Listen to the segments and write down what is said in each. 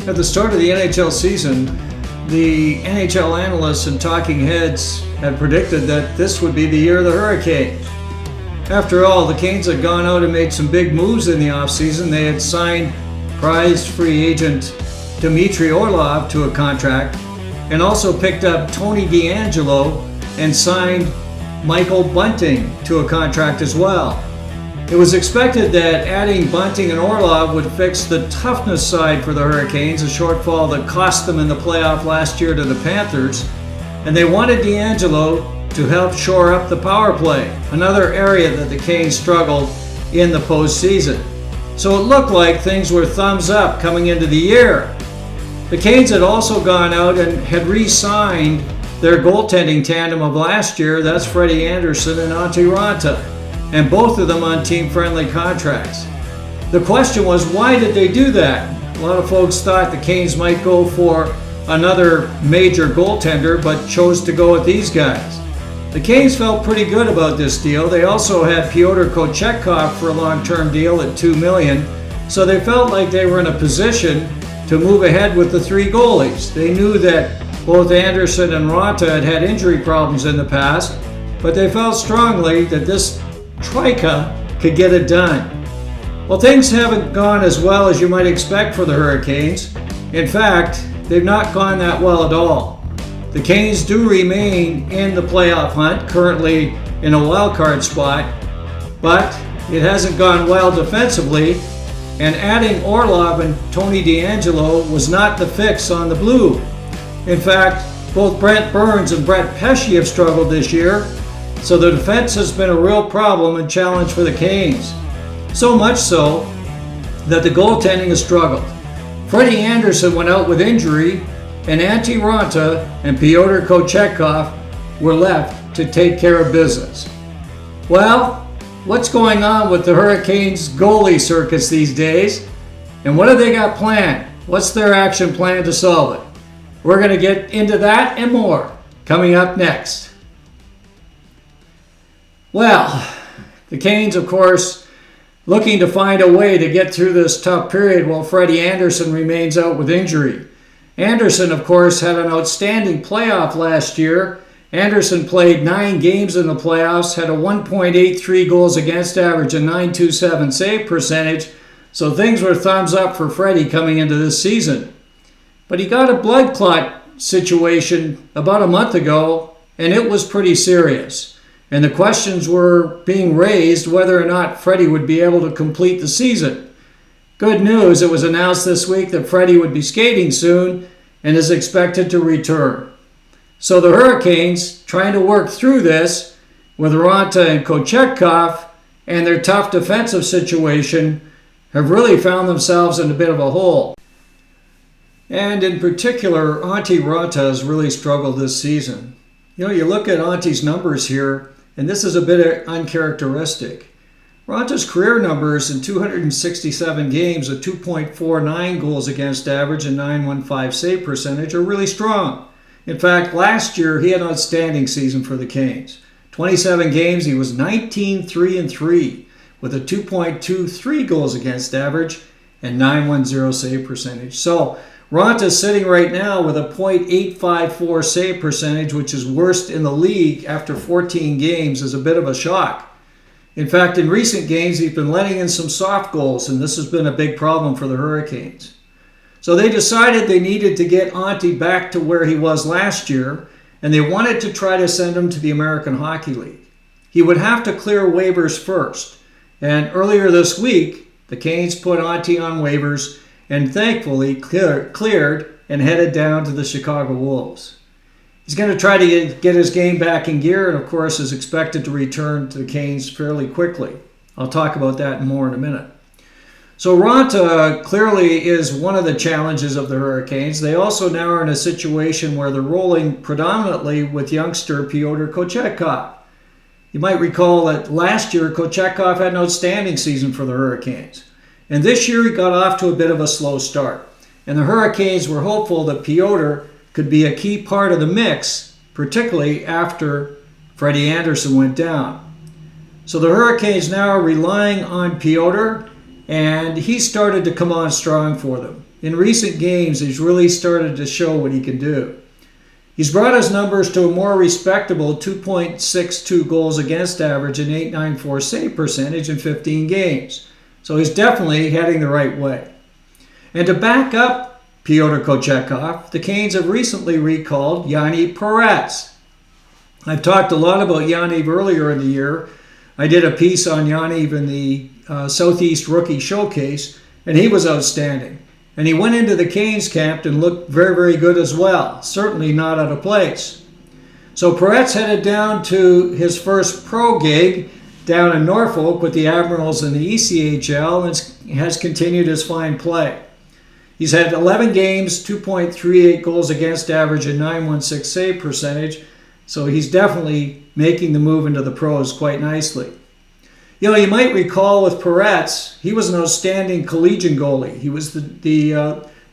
At the start of the NHL season, the NHL analysts and talking heads had predicted that this would be the year of the Hurricanes. After all, the Canes had gone out and made some big moves in the offseason. They had signed prized free agent Dmitry Orlov to a contract and also picked up Tony DeAngelo and signed Michael Bunting to a contract as well. It was expected that adding Bunting and Orlov would fix the toughness side for the Hurricanes, a shortfall that cost them in the playoff last year to the Panthers, and they wanted DeAngelo to help shore up the power play, another area that the Canes struggled in the postseason. So it looked like things were thumbs up coming into the year. The Canes had also gone out and had re-signed their goaltending tandem of last year, that's Freddie Andersen and Antti Raanta, and both of them on team-friendly contracts. The question was, why did they do that? A lot of folks thought the Canes might go for another major goaltender, but chose to go with these guys. The Canes felt pretty good about this deal. They also had Pyotr Kochetkov for a long-term deal at $2 million, so they felt like they were in a position to move ahead with the three goalies. They knew that both Andersen and Raanta had had injury problems in the past, but they felt strongly that this Troika could get it done. Well, things haven't gone as well as you might expect for the Hurricanes. In fact, they've not gone that well at all. The Canes do remain in the playoff hunt, currently in a wild card spot, but it hasn't gone well defensively, and adding Orlov and Tony DeAngelo was not the fix on the blue. In fact, both Brent Burns and Brett Pesce have struggled this year, so the defense has been a real problem and challenge for the Canes. So much so that the goaltending has struggled. Freddie Andersen went out with injury, and Antti Raanta and Pyotr Kochetkov were left to take care of business. Well, what's going on with the Hurricanes goalie circus these days? And what have they got planned? What's their action plan to solve it? We're going to get into that and more coming up next. Well, the Canes, of course, looking to find a way to get through this tough period while Freddie Andersen remains out with injury. Andersen, of course, had an outstanding playoff last year. Andersen played 9 games in the playoffs, had a 1.83 goals against average and .927 save percentage, so things were thumbs up for Freddie coming into this season. But he got a blood clot situation about a month ago, and it was pretty serious. And the questions were being raised whether or not Freddie would be able to complete the season. Good news, it was announced this week that Freddie would be skating soon and is expected to return. So the Hurricanes, trying to work through this with Raanta and Kochetkov and their tough defensive situation, have really found themselves in a bit of a hole. And in particular, Antti Raanta has really struggled this season. You know, you look at Antti's numbers here, and this is a bit uncharacteristic. Ranta's career numbers in 267 games, a 2.49 goals against average and .915 save percentage, are really strong. In fact, last year he had an outstanding season for the Canes. 27 games, he was 19-3-3 with a 2.23 goals against average and .910 save percentage. So Ranta's sitting right now with a .854 save percentage, which is worst in the league after 14 games, is a bit of a shock. In fact, in recent games, he's been letting in some soft goals, and this has been a big problem for the Hurricanes. So they decided they needed to get Antti back to where he was last year, and they wanted to try to send him to the American Hockey League. He would have to clear waivers first, and earlier this week, the Canes put Antti on waivers and thankfully cleared and headed down to the Chicago Wolves. He's going to try to get his game back in gear and, of course, is expected to return to the Canes fairly quickly. I'll talk about that more in a minute. So Raanta clearly is one of the challenges of the Hurricanes. They also now are in a situation where they're rolling predominantly with youngster Pyotr Kochetkov. You might recall that last year Kochetkov had an outstanding season for the Hurricanes. And this year he got off to a bit of a slow start. And the Hurricanes were hopeful that Pyotr could be a key part of the mix, particularly after Freddie Andersen went down. So the Hurricanes now are relying on Pyotr, and he started to come on strong for them. in recent games, he's really started to show what he can do. He's brought his numbers to a more respectable 2.62 goals against average and .894 save percentage in 15 games. So he's definitely heading the right way. And to back up Pyotr Kochetkov, the Canes have recently recalled Yaniv Perets. I've talked a lot about Yaniv earlier in the year. I did a piece on Yaniv in the Southeast Rookie Showcase, and he was outstanding. And he went into the Canes camp and looked very, very good as well. Certainly not out of place. So Perets headed down to his first pro gig down in Norfolk with the Admirals in the ECHL and has continued his fine play. He's had 11 games, 2.38 goals against average and .916 save percentage. So he's definitely making the move into the pros quite nicely. You know, you might recall with Perets, he was an outstanding collegiate goalie. He was the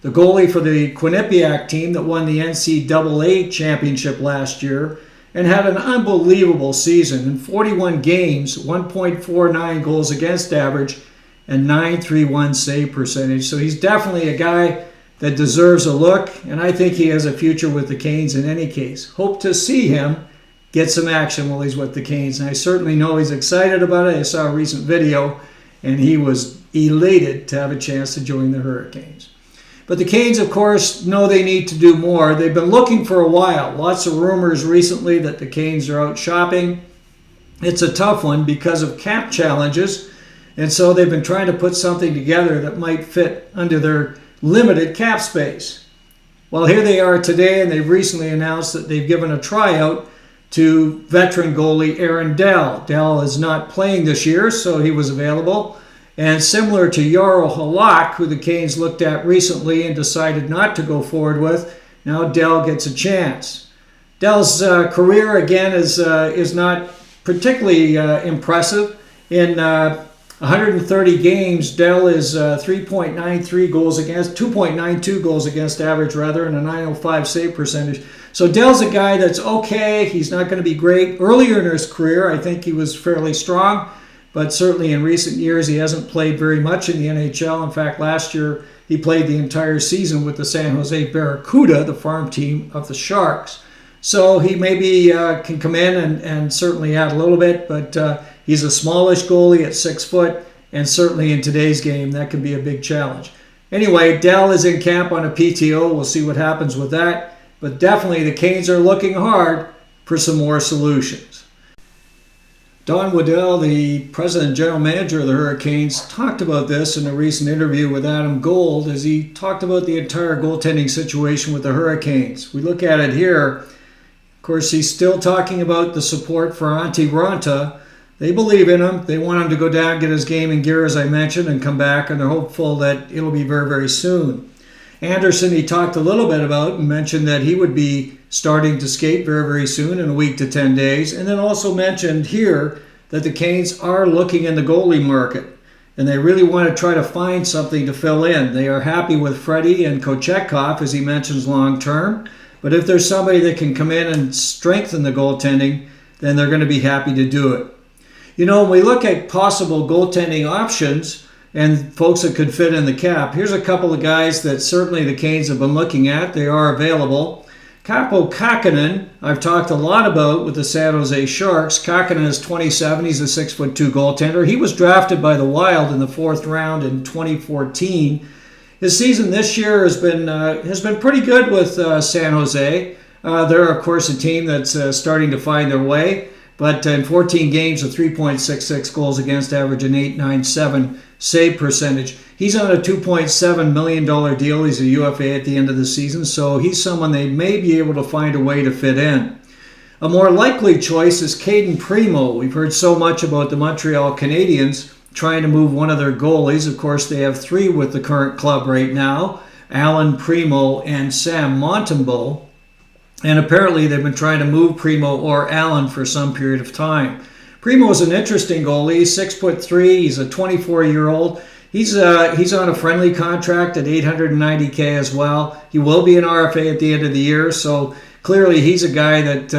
goalie for the Quinnipiac team that won the NCAA championship last year and had an unbelievable season. In 41 games, 1.49 goals against average and .931 save percentage. So he's definitely a guy that deserves a look, and I think he has a future with the Canes in any case. Hope to see him get some action while he's with the Canes. And I certainly know he's excited about it. I saw a recent video, and he was elated to have a chance to join the Hurricanes. But the Canes, of course, know they need to do more. They've been looking for a while. Lots of rumors recently that the Canes are out shopping. It's a tough one because of cap challenges, and so they've been trying to put something together that might fit under their limited cap space. Well, here they are today, and they've recently announced that they've given a tryout to veteran goalie Aaron Dell. Dell is not playing this year, so he was available. And similar to Jaro Halak, who the Canes looked at recently and decided not to go forward with, now Dell gets a chance. Dell's career, again, is not particularly impressive. In 130 games, Dell is 3.93 goals against, 2.92 goals against average rather, and a .905 save percentage. So Dell's a guy that's okay. He's not going to be great. Earlier in his career, I think he was fairly strong, but certainly in recent years, he hasn't played very much in the NHL. In fact, last year, he played the entire season with the San Jose Barracuda, the farm team of the Sharks. So he maybe can come in and certainly add a little bit, but he's a smallish goalie at 6 foot, and certainly in today's game, that could be a big challenge. Anyway, Dell is in camp on a PTO. We'll see what happens with that. But definitely the Canes are looking hard for some more solutions. Don Waddell, the president and general manager of the Hurricanes, talked about this in a recent interview with Adam Gold as he talked about the entire goaltending situation with the Hurricanes. We look at it here. Of course, he's still talking about the support for Antti Raanta. They believe in him. They want him to go down, get his game in gear, as I mentioned, and come back, and they're hopeful that it'll be very, very soon. Andersen, he talked a little bit about and mentioned that he would be starting to skate very, very soon, in a week to 10 days. And then also mentioned here that the Canes are looking in the goalie market, and they really want to try to find something to fill in. They are happy with Freddie and Kochetkov, as he mentions, long term. But if there's somebody that can come in and strengthen the goaltending, then they're going to be happy to do it. You know, when we look at possible goaltending options and folks that could fit in the cap, here's a couple of guys that certainly the Canes have been looking at. They are available. Kaapo Kahkonen, I've talked a lot about with the San Jose Sharks. Kahkonen is 27. He's a 6'2" goaltender. He was drafted by the Wild in the 4th round in 2014. His season this year has been pretty good with San Jose. They're, of course, a team that's starting to find their way. But in 14 games, a 3.66 goals against average and .897 save percentage. He's on a $2.7 million deal. He's a UFA at the end of the season, so he's someone they may be able to find a way to fit in. A more likely choice is Cayden Primeau. We've heard so much about the Montreal Canadiens trying to move one of their goalies. Of course, they have 3 with the current club right now, Alan Primeau and Sam Montembeault. And apparently they've been trying to move Primeau or Allen for some period of time. Primeau is an interesting goalie. He's 6'3". He's a 24-year-old. He's on a friendly contract at $890K as well. He will be an RFA at the end of the year. So clearly he's a guy that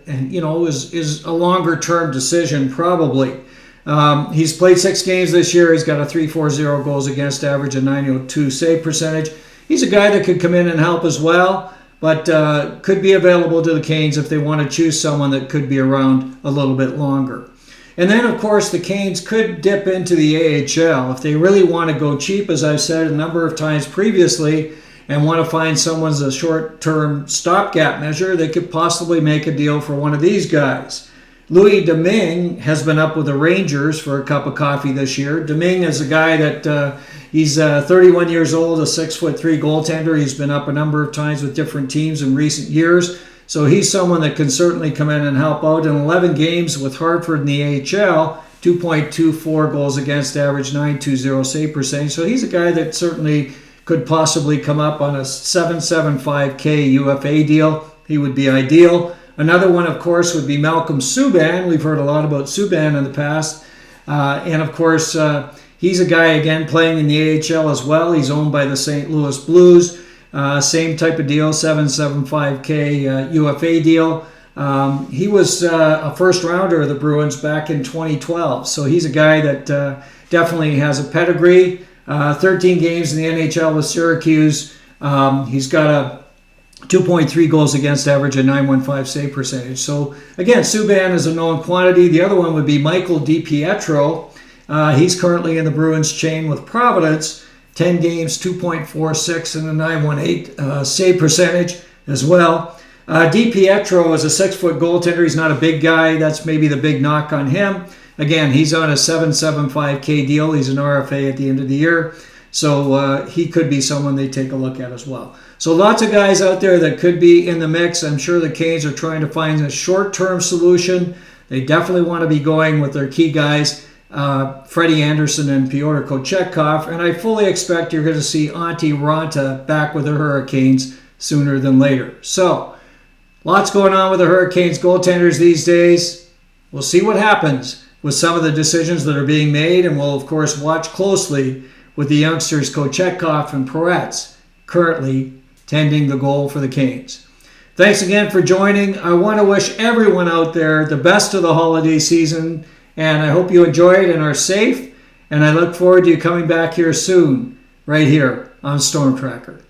is a longer-term decision probably. He's played 6 games this year. He's got a .340 goals against average and .902 save percentage. he's a guy that could come in and help as well, but could be available to the Canes if they want to choose someone that could be around a little bit longer. And then, of course, the Canes could dip into the AHL if they really want to go cheap, as I've said a number of times previously, and want to find someone's a short-term stopgap measure. They could possibly make a deal for one of these guys. Louis Domingue has been up with the Rangers for a cup of coffee this year. Domingue is a guy that he's 31 years old, a 6'3" goaltender. He's been up a number of times with different teams in recent years. So he's someone that can certainly come in and help out. In 11 games with Hartford in the AHL, 2.24 goals against average, .920 save percentage. So he's a guy that certainly could possibly come up on a 7.75K UFA deal. He would be ideal. Another one, of course, would be Malcolm Subban. We've heard a lot about Subban in the past. And, of course, he's a guy, again, playing in the AHL as well. He's owned by the St. Louis Blues. Same type of deal, 7.75K UFA deal. He was a first-rounder of the Bruins back in 2012. So he's a guy that definitely has a pedigree. 13 games in the NHL with Syracuse. He's got a 2.3 goals against average, a .915 save percentage. So, again, Subban is a known quantity. The other one would be Michael DiPietro. He's currently in the Bruins chain with Providence. 10 games, 2.46 and a .918 save percentage as well. DiPietro is a 6-foot goaltender. He's not a big guy. That's maybe the big knock on him. Again, he's on a 7.75K deal. He's an RFA at the end of the year. So he could be someone they take a look at as well. So lots of guys out there that could be in the mix. I'm sure the Canes are trying to find a short-term solution. They definitely want to be going with their key guys, Freddie Andersen and Pyotr Kochetkov. And I fully expect you're going to see Antti Raanta back with the Hurricanes sooner than later. So lots going on with the Hurricanes goaltenders these days. We'll see what happens with some of the decisions that are being made, and we'll, of course, watch closely with the youngsters Kochetkov and Perets currently tending the goal for the Canes. Thanks again for joining. I want to wish everyone out there the best of the holiday season, and I hope you enjoy it and are safe, and I look forward to you coming back here soon, right here on stormTRacker.